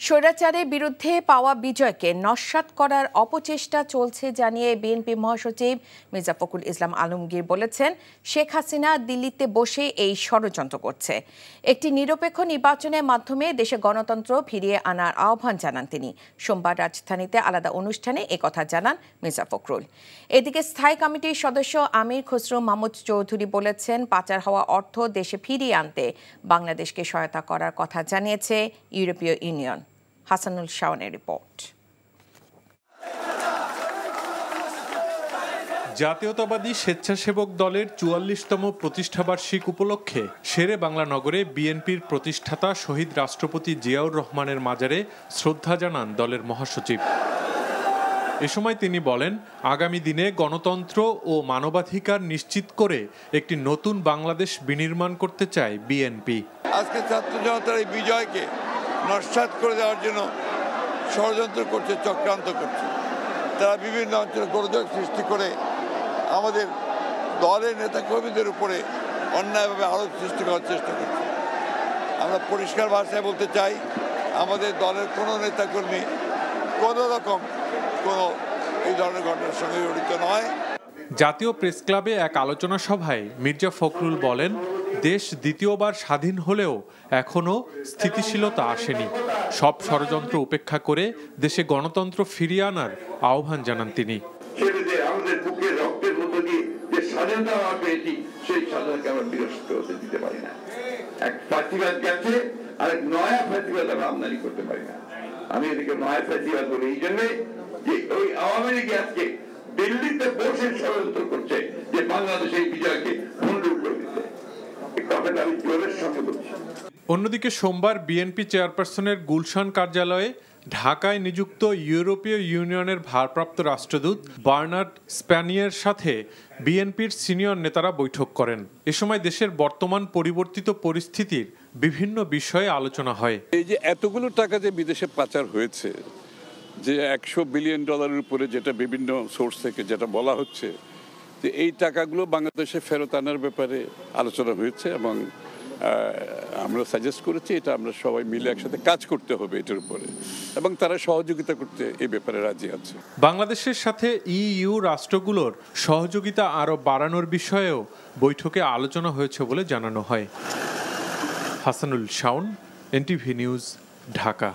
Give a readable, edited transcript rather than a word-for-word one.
স্বৈরাচারের বিরুদ্ধে পাওয়া বিজয়কে নস্যাৎ করার অপচেষ্টা চলছে জানিয়ে বিএনপি মহাসচিব মির্জা ফখরুল ইসলাম আলমগীর বলেছেন, শেখ হাসিনা দিল্লিতে বসে এই ষড়যন্ত্র করছে। একটি নিরপেক্ষ নির্বাচনের মাধ্যমে দেশে গণতন্ত্র ফিরিয়ে আনার আহ্বান জানান তিনি। সোমবার রাজধানীতে আলাদা অনুষ্ঠানে একথা জানান মির্জা ফখরুল। এদিকে স্থায়ী কমিটির সদস্য আমির খসরু মাহমুদ চৌধুরী বলেছেন, পাচার হওয়া অর্থ দেশে ফিরিয়ে আনতে বাংলাদেশকে সহায়তা করার কথা জানিয়েছে ইউরোপীয় ইউনিয়ন। হাসানুল শাওনের রিপোর্ট। জাতীয়তাবাদী স্বেচ্ছাসেবক দলের ৪৪তম প্রতিষ্ঠাবার্ষিক উপলক্ষে শেরে বাংলা নগরে বিএনপির প্রতিষ্ঠাতা শহীদ রাষ্ট্রপতি জিয়াউর রহমানের মাজারে শ্রদ্ধা জানান দলের মহাসচিব। এ সময় তিনি বলেন, আগামী দিনে গণতন্ত্র ও মানবাধিকার নিশ্চিত করে একটি নতুন বাংলাদেশ বিনির্মাণ করতে চায় বিএনপি। আজকে ছাত্র জনতার এই বিজয়কে নস্যাৎ করে দেওয়ার জন্য ষড়যন্ত্র করছে, চক্রান্ত করছে। তারা বিভিন্ন অঞ্চলে গোলযোগ সৃষ্টি করে আমাদের দলের নেতাকর্মীদের উপরে অন্যায়ভাবে আরোপ সৃষ্টি করার চেষ্টা করছে। আমরা পরিষ্কার ভাষায় বলতে চাই, আমাদের দলের কোনো নেতাকর্মী কোনো রকম কোনো এই ধরনের ঘটনার সঙ্গে জড়িত নয়। জাতীয় প্রেস ক্লাবে এক আলোচনা সভায় মির্জা ফখরুল বলেন, দেশ দ্বিতীয়বার স্বাধীন হলেও এখনো স্থিতিশীলতা আসেনি। সব ষড়যন্ত্র উপেক্ষা করে দেশে গণতন্ত্র ফিরিয়ে আনার আহ্বান জানান তিনি। আমাদের বুকে রক্তের মতো দিয়ে যে স্বাধীনতা আমরা পেয়েছি, সেই স্বাধীনতাকে আমরা বিরস্ত হতে দিতে পারি না। এক ফাঁসিবাদ গেছে, আরেক নয়া ফাঁসিবাদ আমরা আমদানি করতে পারি না। আমি এদিকে নয়া ফাঁসিবাদ বলি এই জন্যে যে ওই আওয়ামী লীগ আজকে দিল্লিতে বসে ষড়যন্ত্র করছে যে বাংলাদেশের এই বিজয়কে ভণ্ডুল করে দিতে। আমি জোরের সঙ্গে বলছি। অন্যদিকে সোমবার বিএনপি চেয়ারপারসনের গুলশান কার্যালয়ে ঢাকায় নিযুক্ত ইউরোপীয় ইউনিয়নের ভারপ্রাপ্ত রাষ্ট্রদূত বার্নার্ড স্প্যানিয়ের সাথে বিএনপির সিনিয়র নেতারা বৈঠক করেন। এ সময় দেশের বর্তমান পরিবর্তিত পরিস্থিতির বিভিন্ন বিষয়ে আলোচনা হয়। এই যে এতগুলো টাকা যে বিদেশে পাচার হয়েছে, যে $100 বিলিয়ন উপরে যেটা বিভিন্ন সোর্স থেকে যেটা বলা হচ্ছে, যে এই টাকাগুলো বাংলাদেশে ফেরত আনার ব্যাপারে আলোচনা হয়েছে এবং আমরা সাজেস্ট করেছি এটা আমরা সবাই মিলে একসাথে কাজ করতে হবে এটার উপরে, এবং তারা সহযোগিতা করতে এই ব্যাপারে রাজি আছে। বাংলাদেশের সাথে ইইউ রাষ্ট্রগুলোর সহযোগিতা আরও বাড়ানোর বিষয়েও বৈঠকে আলোচনা হয়েছে বলে জানানো হয়। Hasanul Shaon, NTV news, Dhaka.